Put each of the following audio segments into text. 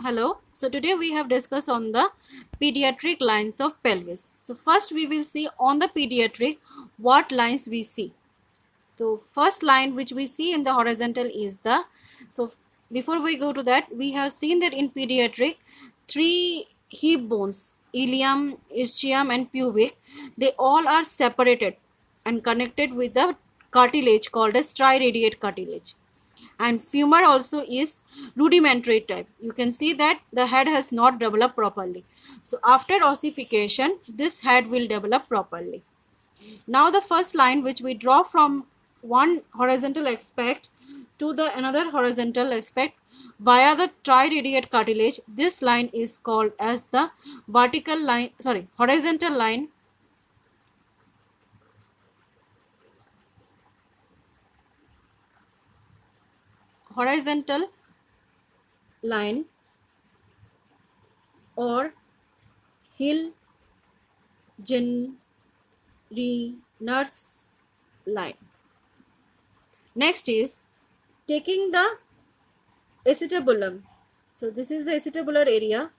Hello. So today we have discussed on the pediatric lines of pelvis. So first we will see on the pediatric what lines we see. So first line which we see in the horizontal is the, so before we go to that, we have seen that in pediatric three hip bones, ilium, ischium and pubic, they all are separated and connected with the cartilage called as triradiate cartilage. And femur also is rudimentary type. You can see that the head has not developed properly. So after ossification, this head will develop properly. Now the first line which we draw from one horizontal aspect to the another horizontal aspect via the triradiate cartilage, this line is called as the horizontal line, horizontal line or Hill Jenner's line. Next is taking the acetabulum. So this is the acetabular area.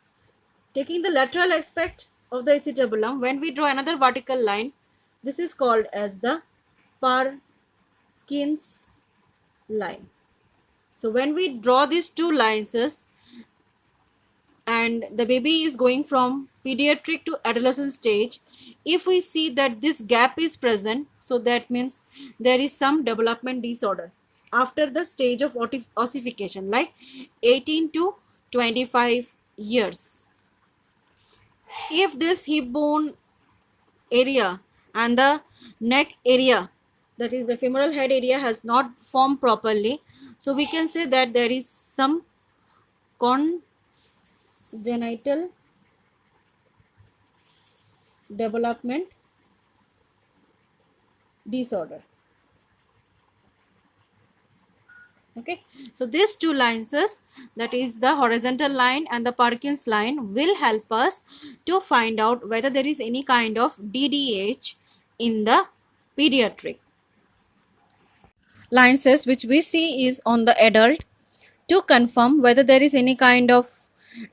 Taking the lateral aspect of the acetabulum, when we draw another vertical line, this is called as the Parkin's line. So when we draw these two lines and the baby is going from pediatric to adolescent stage, if we see that this gap is present, so that means there is some development disorder after the stage of ossification, like 18 to 25 years. If this hip bone area and the neck area, that is the femoral head area, has not formed properly, so we can say that there is some congenital development disorder. Okay, so these two lines, that is the horizontal line and the Parkin's line, will help us to find out whether there is any kind of DDH in the pediatric. Lines which we see is on the adult to confirm whether there is any kind of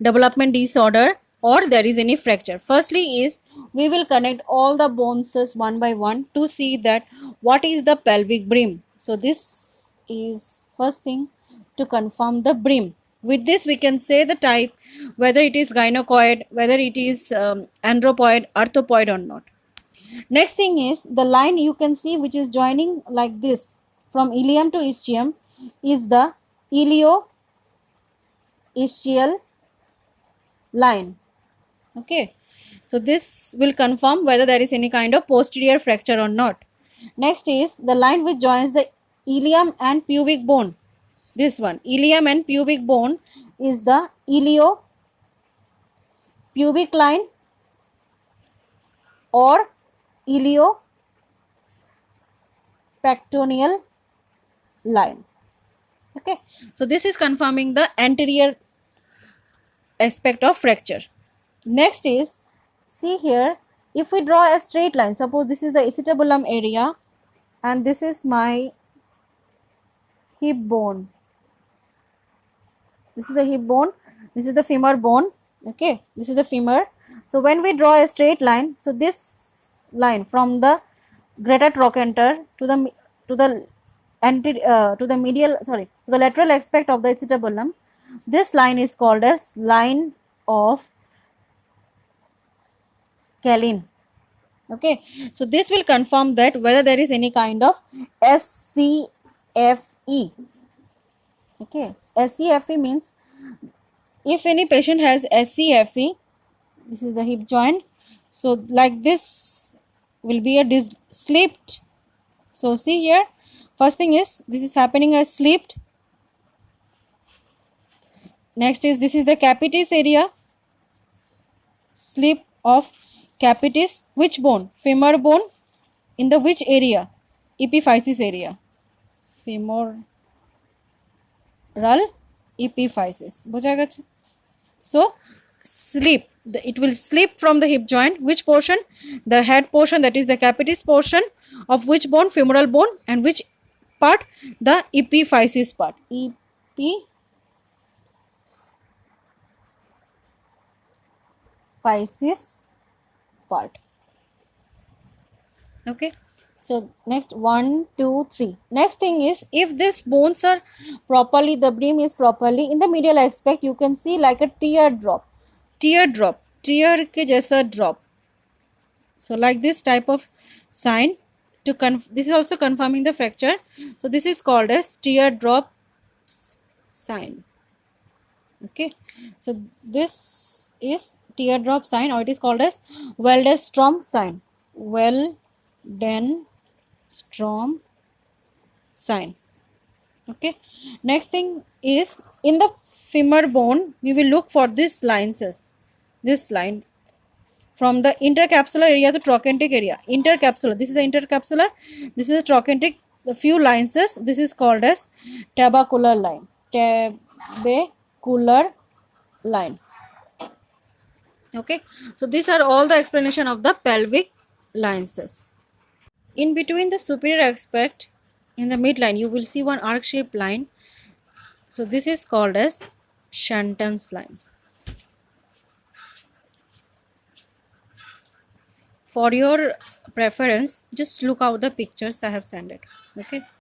development disorder or there is any fracture. Firstly is we will connect all the bones one by one to see that what is the pelvic brim. So this is first thing to confirm the brim. With this we can say the type, whether it is gynecoid, whether it is andropoid, arthropoid or not. Next thing is the line you can see which is joining like this from ilium to ischium is the ilio-ischial line. Okay, so this will confirm whether there is any kind of posterior fracture or not. Next is the line which joins the ilium and pubic bone. This one, ilium and pubic bone, is the ilio-pubic line or ilio-pectoneal line. Okay, so this is confirming the anterior aspect of fracture. Next is, see here, if we draw a straight line, suppose this is the acetabulum area and this is my hip bone. This is the hip bone, this is the femur bone. Okay, this is the femur. So when we draw a straight line, so this line from the greater trochanter to the lateral aspect of the acetabulum, this line is called as line of Galen. Okay, so this will confirm that whether there is any kind of SCFE. Okay, SCFE means if any patient has SCFE, this is the hip joint, so like this will be a slipped. So see here, first thing is this is happening as slipped. Next is this is the capitis area, slip of capitis. Which bone? Femur bone. In the which area? Epiphysis area. Femoral epiphysis. So slip, it will slip from the hip joint. Which portion? The head portion, that is the capitis portion of which bone? Femoral bone. And which part? The epiphysis part. physis part. Okay, so next 1 2 3. Next thing is, if these bones are properly, the brim is properly in the medial aspect, you can see like a tear के जैसा drop. So like this type of sign to this is also confirming the fracture. So this is called as teardrop sign. Okay, so this is teardrop sign, or it is called as Waldenstrom sign. Waldenstrom sign. Okay, next thing is, in the femur bone we will look for this line from the intercapsular area to trochanteric area. Intercapsular, this is the intercapsular, this is the trochanteric, the few lines, this is called as tabacular line. Tabacular line. Okay, so these are all the explanation of the pelvic lines. In between the superior aspect, in the midline, you will see one arc shaped line. So this is called as Shenton's line. For your preference, just look out the pictures I have sent it. Okay.